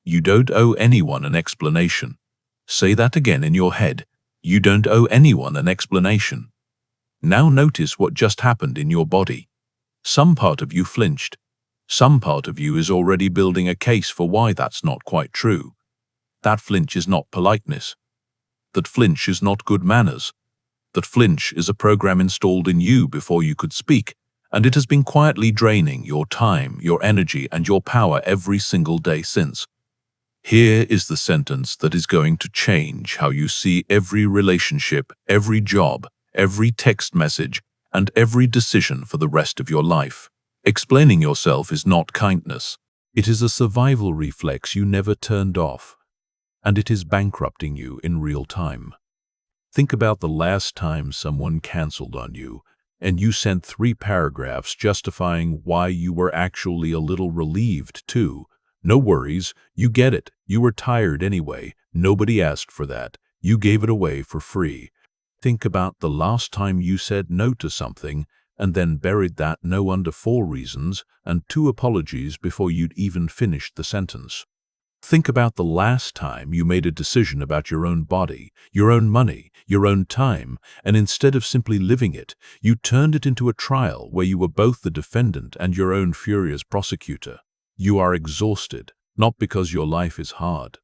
You don't owe anyone an explanation. Say that again in your head. You don't owe anyone an explanation. Now notice what just happened in your body. Some part of you flinched. Some part of you is already building a case for why that's not quite true. That flinch is not politeness. That flinch is not good manners. That flinch is a program installed in you before you could speak, and it has been quietly draining your time, your energy, and your power every single day since. Here is the sentence that is going to change how you see every relationship, every job, every text message, and every decision for the rest of your life. Explaining yourself is not kindness. It is a survival reflex you never turned off, and it is bankrupting you in real time. Think about the last time someone canceled on you, and you sent 3 paragraphs justifying why you were actually a little relieved too. No worries, you get it. You were tired anyway. Nobody asked for that. You gave it away for free. Think about the last time you said no to something and then buried that no under 4 reasons and 2 apologies before you'd even finished the sentence. Think about the last time you made a decision about your own body, your own money, your own time, and instead of simply living it, you turned it into a trial where you were both the defendant and your own furious prosecutor. You are exhausted, not because your life is hard,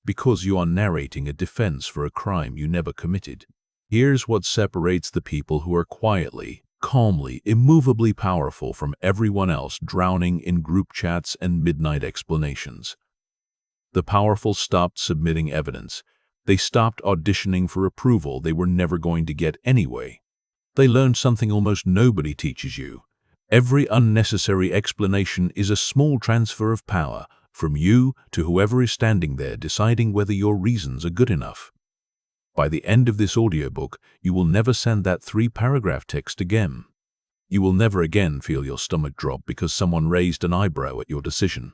because you are narrating a defense for a crime you never committed. Here's what separates the people who are quietly, calmly, immovably powerful from everyone else drowning in group chats and midnight explanations. The powerful stopped submitting evidence. They stopped auditioning for approval they were never going to get anyway. They learned something almost nobody teaches you. Every unnecessary explanation is a small transfer of power from you to whoever is standing there deciding whether your reasons are good enough. By the end of this audiobook, you will never send that 3-paragraph text again. You will never again feel your stomach drop because someone raised an eyebrow at your decision.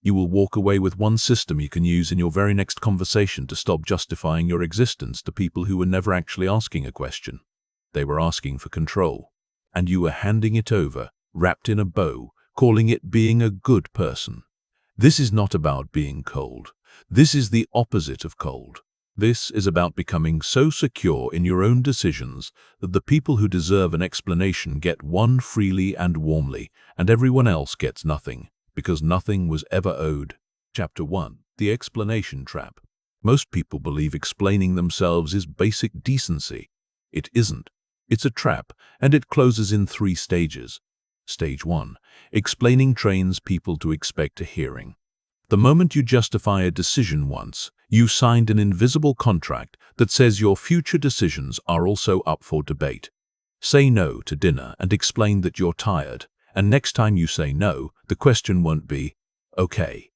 You will walk away with one system you can use in your very next conversation to stop justifying your existence to people who were never actually asking a question. They were asking for control. And you were handing it over, wrapped in a bow, calling it being a good person. This is not about being cold. This is the opposite of cold. This is about becoming so secure in your own decisions that the people who deserve an explanation get one freely and warmly, and everyone else gets nothing, because nothing was ever owed. Chapter 1. The Explanation Trap. Most people believe explaining themselves is basic decency. It isn't. It's a trap, and it closes in 3 stages. Stage 1. Explaining trains people to expect a hearing. The moment you justify a decision once, you signed an invisible contract that says your future decisions are also up for debate. Say no to dinner and explain that you're tired, and next time you say no, the question won't be, okay.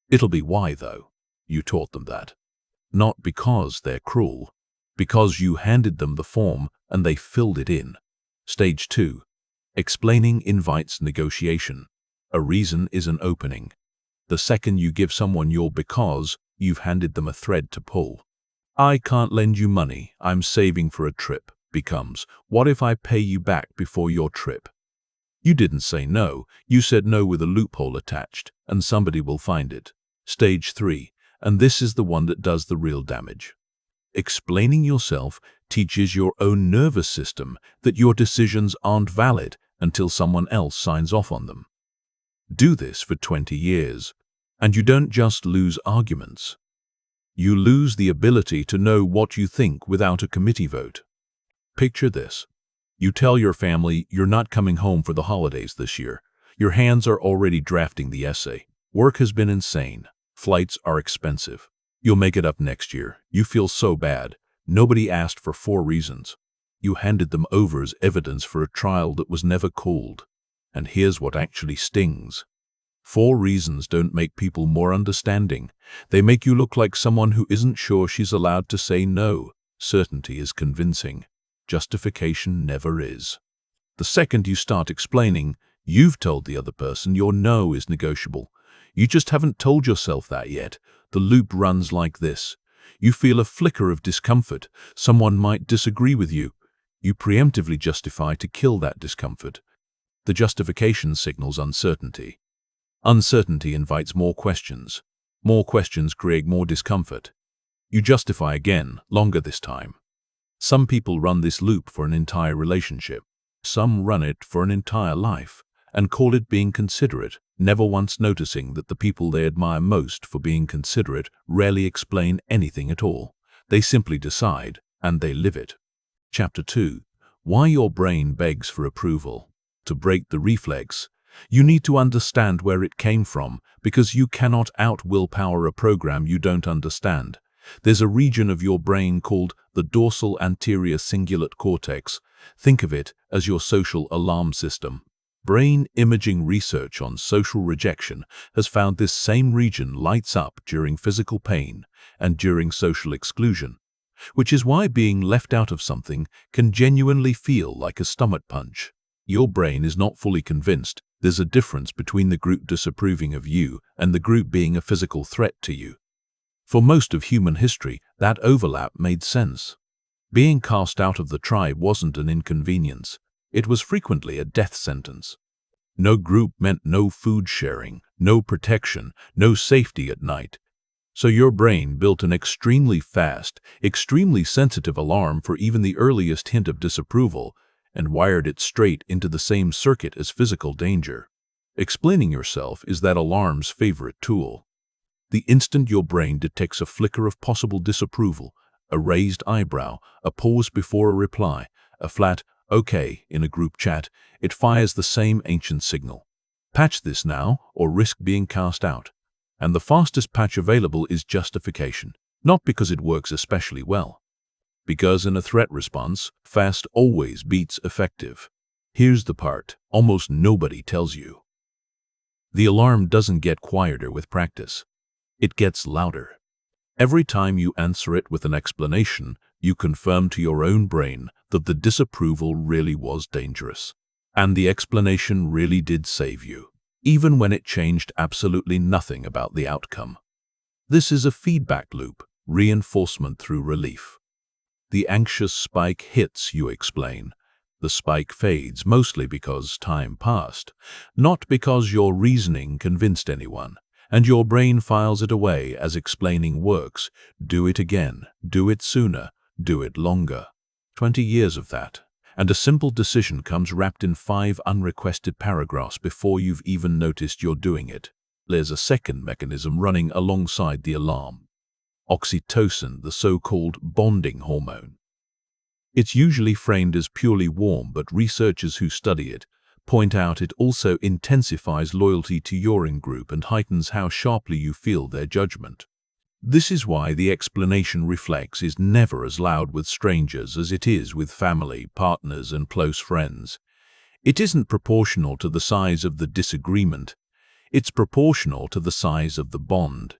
It'll be why though? You taught them that. Not because they're cruel, because you handed them the form and they filled it in. Stage 2. Explaining invites negotiation. A reason is an opening. The second you give someone your because, you've handed them a thread to pull. I can't lend you money, I'm saving for a trip, becomes, what if I pay you back before your trip? You didn't say no, you said no with a loophole attached, and somebody will find it. Stage 3, and this is the one that does the real damage. Explaining yourself teaches your own nervous system that your decisions aren't valid until someone else signs off on them. Do this for 20 years, and you don't just lose arguments. You lose the ability to know what you think without a committee vote. Picture this. You tell your family you're not coming home for the holidays this year. Your hands are already drafting the essay. Work has been insane. Flights are expensive. You'll make it up next year. You feel so bad. Nobody asked for 4 reasons. You handed them over as evidence for a trial that was never called. And here's what actually stings. 4 reasons don't make people more understanding. They make you look like someone who isn't sure she's allowed to say no. Certainty is convincing. Justification never is. The second you start explaining, you've told the other person your no is negotiable. You just haven't told yourself that yet. The loop runs like this. You feel a flicker of discomfort. Someone might disagree with you. You preemptively justify to kill that discomfort. The justification signals uncertainty. Uncertainty invites more questions. More questions create more discomfort. You justify again, longer this time. Some people run this loop for an entire relationship. Some run it for an entire life and call it being considerate, never once noticing that the people they admire most for being considerate rarely explain anything at all. They simply decide, and they live it. Chapter 2. Why your brain begs for approval. To break the reflex, you need to understand where it came from, because you cannot out-willpower a program you don't understand. There's a region of your brain called the dorsal anterior cingulate cortex. Think of it as your social alarm system. Brain imaging research on social rejection has found this same region lights up during physical pain and during social exclusion, which is why being left out of something can genuinely feel like a stomach punch. Your brain is not fully convinced there's a difference between the group disapproving of you and the group being a physical threat to you. For most of human history, that overlap made sense. Being cast out of the tribe wasn't an inconvenience. It was frequently a death sentence. No group meant no food sharing, no protection, no safety at night. So your brain built an extremely fast, extremely sensitive alarm for even the earliest hint of disapproval and wired it straight into the same circuit as physical danger. Explaining yourself is that alarm's favorite tool. The instant your brain detects a flicker of possible disapproval, a raised eyebrow, a pause before a reply, a flat "okay" in a group chat, it fires the same ancient signal. Patch this now or risk being cast out. And the fastest patch available is justification, not because it works especially well. Because in a threat response, fast always beats effective. Here's the part almost nobody tells you. The alarm doesn't get quieter with practice. It gets louder. Every time you answer it with an explanation, you confirm to your own brain that the disapproval really was dangerous. And the explanation really did save you, even when it changed absolutely nothing about the outcome. This is a feedback loop, reinforcement through relief. The anxious spike hits, you explain. The spike fades mostly because time passed, not because your reasoning convinced anyone, and your brain files it away as explaining works. Do it again, do it sooner, do it longer. 20 years of that, and a simple decision comes wrapped in 5 unrequested paragraphs before you've even noticed you're doing it. There's a second mechanism running alongside the alarm. Oxytocin, the so-called bonding hormone. It's usually framed as purely warm, but researchers who study it point out it also intensifies loyalty to your in-group and heightens how sharply you feel their judgment. This is why the explanation reflex is never as loud with strangers as it is with family, partners, and close friends. It isn't proportional to the size of the disagreement. It's proportional to the size of the bond.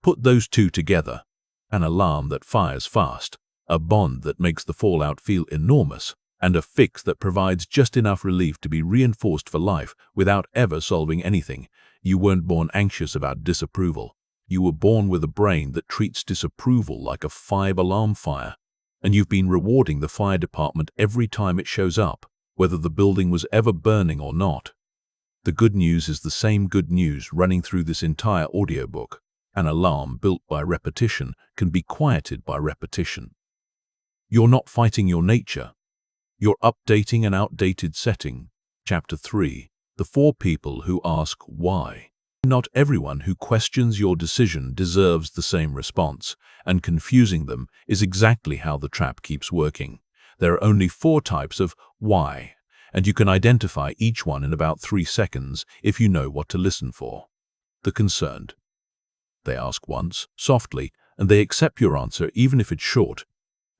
Put those two together, an alarm that fires fast, a bond that makes the fallout feel enormous, and a fix that provides just enough relief to be reinforced for life without ever solving anything. You weren't born anxious about disapproval. You were born with a brain that treats disapproval like a 5-alarm fire, and you've been rewarding the fire department every time it shows up, whether the building was ever burning or not. The good news is the same good news running through this entire audiobook. An alarm built by repetition can be quieted by repetition. You're not fighting your nature. You're updating an outdated setting. Chapter 3. The 4 people who ask why. Not everyone who questions your decision deserves the same response, and confusing them is exactly how the trap keeps working. There are only 4 types of why, and you can identify each one in about 3 seconds if you know what to listen for. The concerned. They ask once, softly, and they accept your answer even if it's short.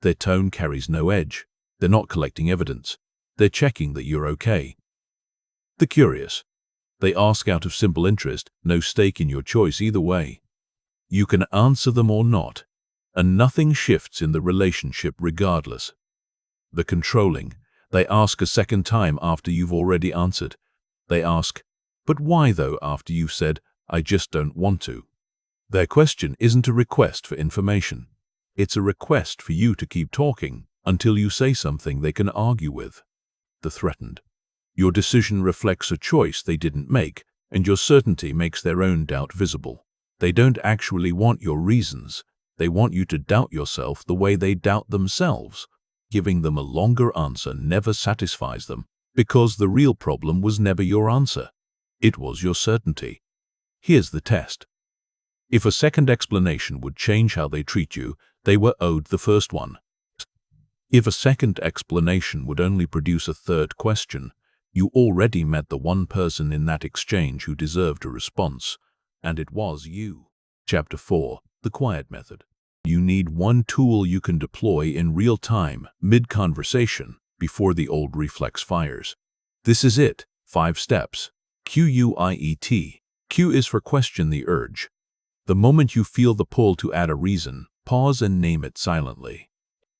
Their tone carries no edge. They're not collecting evidence. They're checking that you're okay. The curious. They ask out of simple interest, no stake in your choice either way. You can answer them or not, and nothing shifts in the relationship regardless. The controlling. They ask a second time after you've already answered. They ask, "But why though?" after you've said, "I just don't want to." Their question isn't a request for information. It's a request for you to keep talking until you say something they can argue with. The threatened. Your decision reflects a choice they didn't make, and your certainty makes their own doubt visible. They don't actually want your reasons. They want you to doubt yourself the way they doubt themselves. Giving them a longer answer never satisfies them, because the real problem was never your answer. It was your certainty. Here's the test. If a second explanation would change how they treat you, they were owed the first one. If a second explanation would only produce a third question, you already met the one person in that exchange who deserved a response, and it was you. Chapter 4. The Quiet Method. You need one tool you can deploy in real time, mid-conversation, before the old reflex fires. This is it. 5 steps. QUIET. Q is for question the urge. The moment you feel the pull to add a reason, pause and name it silently.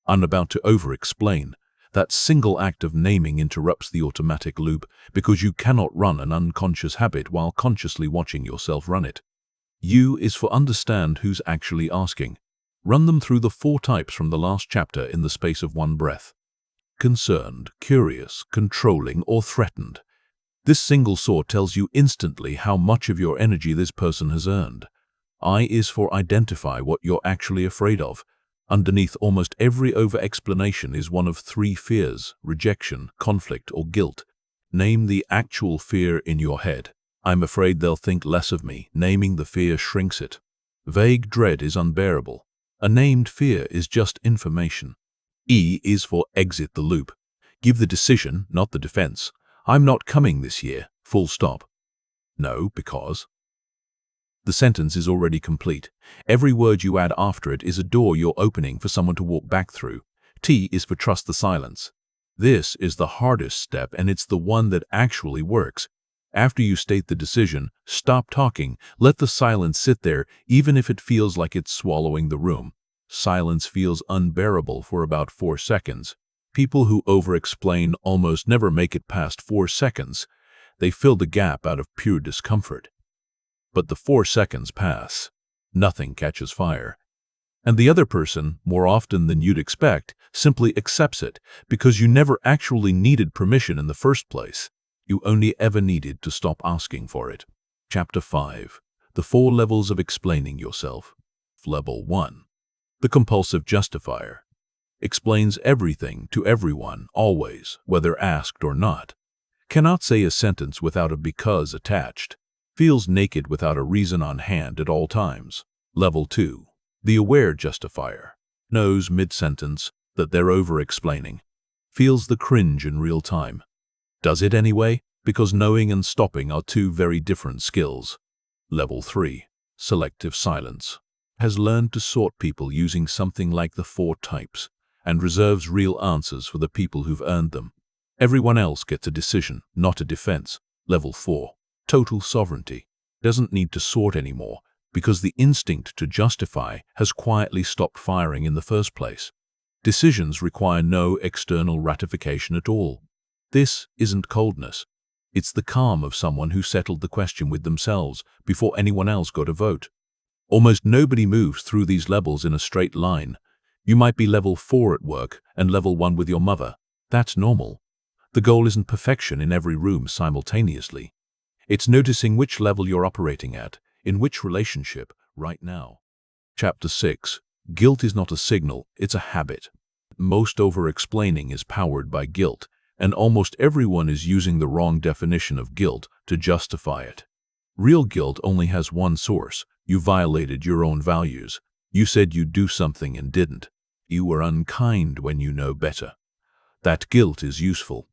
I'm about to over-explain. That single act of naming interrupts the automatic loop because you cannot run an unconscious habit while consciously watching yourself run it. U is for understand who's actually asking. Run them through the 4 types from the last chapter in the space of one breath. Concerned, curious, controlling, or threatened. This single sort tells you instantly how much of your energy this person has earned. I is for identify what you're actually afraid of. Underneath almost every over-explanation is one of 3 fears: rejection, conflict, or guilt. Name the actual fear in your head. I'm afraid they'll think less of me. Naming the fear shrinks it. Vague dread is unbearable. A named fear is just information. E is for exit the loop. Give the decision, not the defense. I'm not coming this year, full stop. No, because. The sentence is already complete. Every word you add after it is a door you're opening for someone to walk back through. T is for trust the silence. This is the hardest step, and it's the one that actually works. After you state the decision, stop talking. Let the silence sit there, even if it feels like it's swallowing the room. Silence feels unbearable for about 4 seconds. People who over-explain almost never make it past 4 seconds. They fill the gap out of pure discomfort. But the 4 seconds pass. Nothing catches fire. And the other person, more often than you'd expect, simply accepts it because you never actually needed permission in the first place. You only ever needed to stop asking for it. Chapter 5. The 4 levels of explaining yourself. Level 1. The compulsive justifier. Explains everything to everyone, always, whether asked or not. Cannot say a sentence without a because attached. Feels naked without a reason on hand at all times. Level 2. The aware justifier. Knows mid-sentence that they're over-explaining. Feels the cringe in real time. Does it anyway, because knowing and stopping are 2 very different skills. Level 3. Selective silence. Has learned to sort people using something like the 4 types, and reserves real answers for the people who've earned them. Everyone else gets a decision, not a defense. Level 4. Total sovereignty. Doesn't need to sort anymore, because the instinct to justify has quietly stopped firing in the first place. Decisions require no external ratification at all. This isn't coldness. It's the calm of someone who settled the question with themselves before anyone else got a vote. Almost nobody moves through these levels in a straight line. You might be level 4 at work and level 1 with your mother. That's normal. The goal isn't perfection in every room simultaneously. It's noticing which level you're operating at, in which relationship, right now. Chapter 6. Guilt is not a signal, it's a habit. Most over-explaining is powered by guilt, and almost everyone is using the wrong definition of guilt to justify it. Real guilt only has one source. You violated your own values. You said you'd do something and didn't. You were unkind when you know better. That guilt is useful.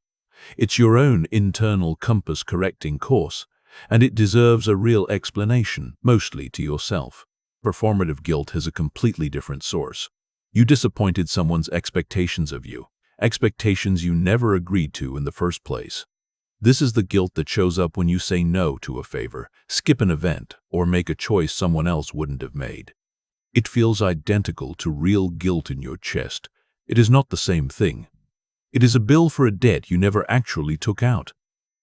It's your own internal compass correcting course, and it deserves a real explanation, mostly to yourself. Performative guilt has a completely different source. You disappointed someone's expectations of you, expectations you never agreed to in the first place. This is the guilt that shows up when you say no to a favor, skip an event, or make a choice someone else wouldn't have made. It feels identical to real guilt in your chest. It is not the same thing. It is a bill for a debt you never actually took out.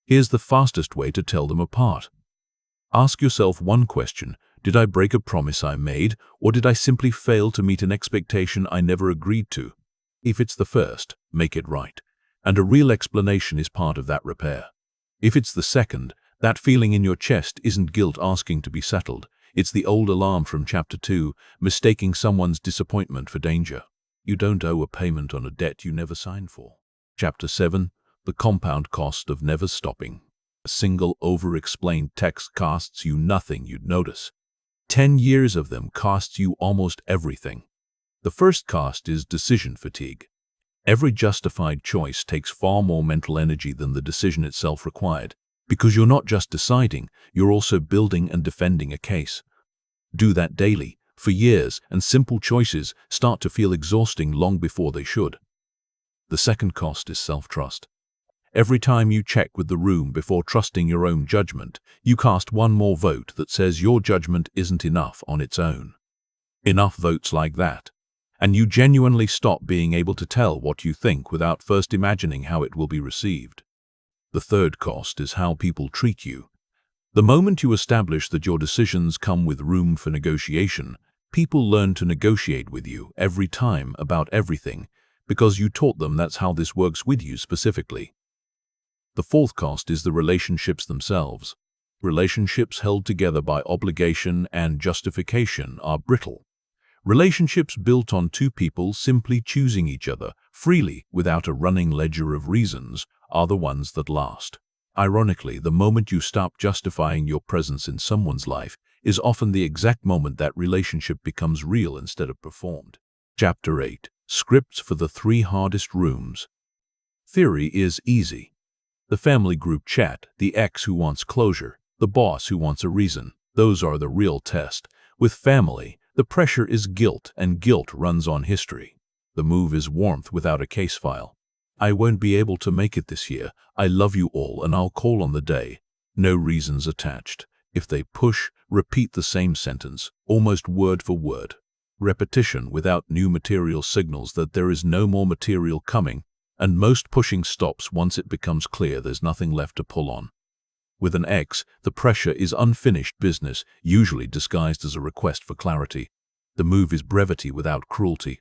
Here's the fastest way to tell them apart. Ask yourself one question: did I break a promise I made, or did I simply fail to meet an expectation I never agreed to? If it's the first, make it right, and a real explanation is part of that repair. If it's the second, that feeling in your chest isn't guilt asking to be settled. It's the old alarm from Chapter 2, mistaking someone's disappointment for danger. You don't owe a payment on a debt you never signed for. Chapter 7, the compound cost of never stopping. A single over-explained text costs you nothing you'd notice. 10 years of them costs you almost everything. The first cost is decision fatigue. Every justified choice takes far more mental energy than the decision itself required, because you're not just deciding, you're also building and defending a case. Do that daily, for years, and simple choices start to feel exhausting long before they should. The second cost is self-trust. Every time you check with the room before trusting your own judgment, you cast one more vote that says your judgment isn't enough on its own. Enough votes like that, and you genuinely stop being able to tell what you think without first imagining how it will be received. The third cost is how people treat you. The moment you establish that your decisions come with room for negotiation, people learn to negotiate with you every time about everything, because you taught them that's how this works with you specifically. The fourth cost is the relationships themselves. Relationships held together by obligation and justification are brittle. Relationships built on two people simply choosing each other freely without a running ledger of reasons are the ones that last. Ironically, the moment you stop justifying your presence in someone's life is often the exact moment that relationship becomes real instead of performed. Chapter 8. Scripts for the 3 hardest rooms. Theory is easy. The family group chat, the ex who wants closure, the boss who wants a reason, those are the real test. With family, the pressure is guilt, and guilt runs on history. The move is warmth without a case file. I won't be able to make it this year. I love you all and I'll call on the day. No reasons attached. If they push, repeat the same sentence, almost word for word. Repetition without new material signals that there is no more material coming, and most pushing stops once it becomes clear there's nothing left to pull on. With an ex, the pressure is unfinished business, usually disguised as a request for clarity. The move is brevity without cruelty.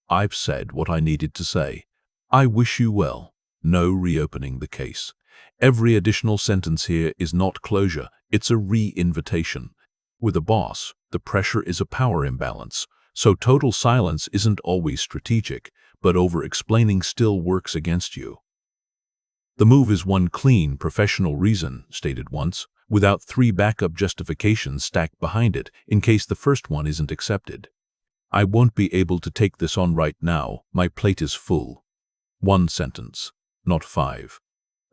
I've said what I needed to say. I wish you well. No reopening the case. Every additional sentence here is not closure, it's a re-invitation. With a boss, the pressure is a power imbalance, so total silence isn't always strategic, but over-explaining still works against you. The move is one clean, professional reason, stated once, without 3 backup justifications stacked behind it in case the first one isn't accepted. I won't be able to take this on right now, my plate is full. 1 sentence, not 5.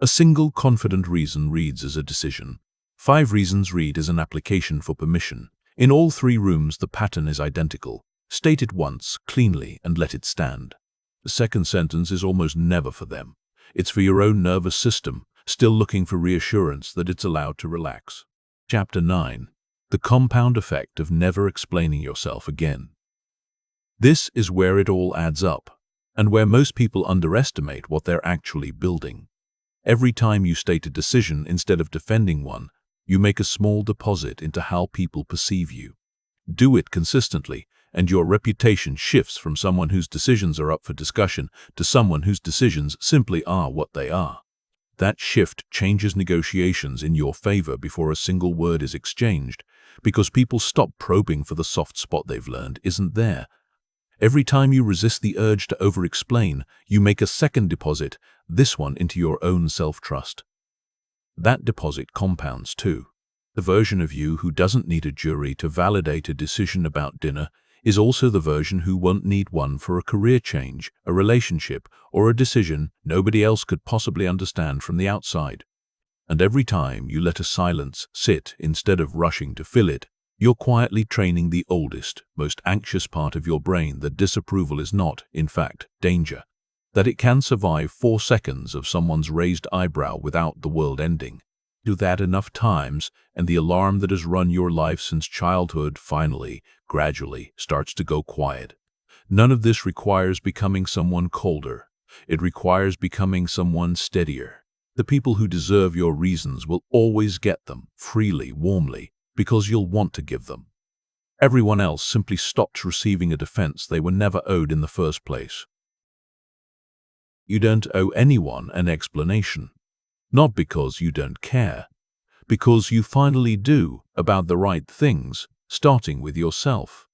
A single confident reason reads as a decision. 5 reasons read as an application for permission. In all 3 rooms the pattern is identical. State it once, cleanly, and let it stand. The second sentence is almost never for them. It's for your own nervous system, still looking for reassurance that it's allowed to relax. Chapter 9. The compound effect of never explaining yourself again. This is where it all adds up, and where most people underestimate what they're actually building. Every time you state a decision instead of defending one, you make a small deposit into how people perceive you. Do it consistently, and your reputation shifts from someone whose decisions are up for discussion to someone whose decisions simply are what they are. That shift changes negotiations in your favor before a single word is exchanged, because people stop probing for the soft spot they've learned isn't there. Every time you resist the urge to over-explain, you make a second deposit, this one into your own self-trust. That deposit compounds too. The version of you who doesn't need a jury to validate a decision about dinner is also the version who won't need one for a career change, a relationship, or a decision nobody else could possibly understand from the outside. And every time you let a silence sit instead of rushing to fill it, you're quietly training the oldest, most anxious part of your brain that disapproval is not, in fact, danger. That it can survive 4 seconds of someone's raised eyebrow without the world ending. Do that enough times, and the alarm that has run your life since childhood finally, gradually, starts to go quiet. None of this requires becoming someone colder. It requires becoming someone steadier. The people who deserve your reasons will always get them, freely, warmly, because you'll want to give them. Everyone else simply stops receiving a defense they were never owed in the first place. You don't owe anyone an explanation. Not because you don't care, because you finally do about the right things, starting with yourself.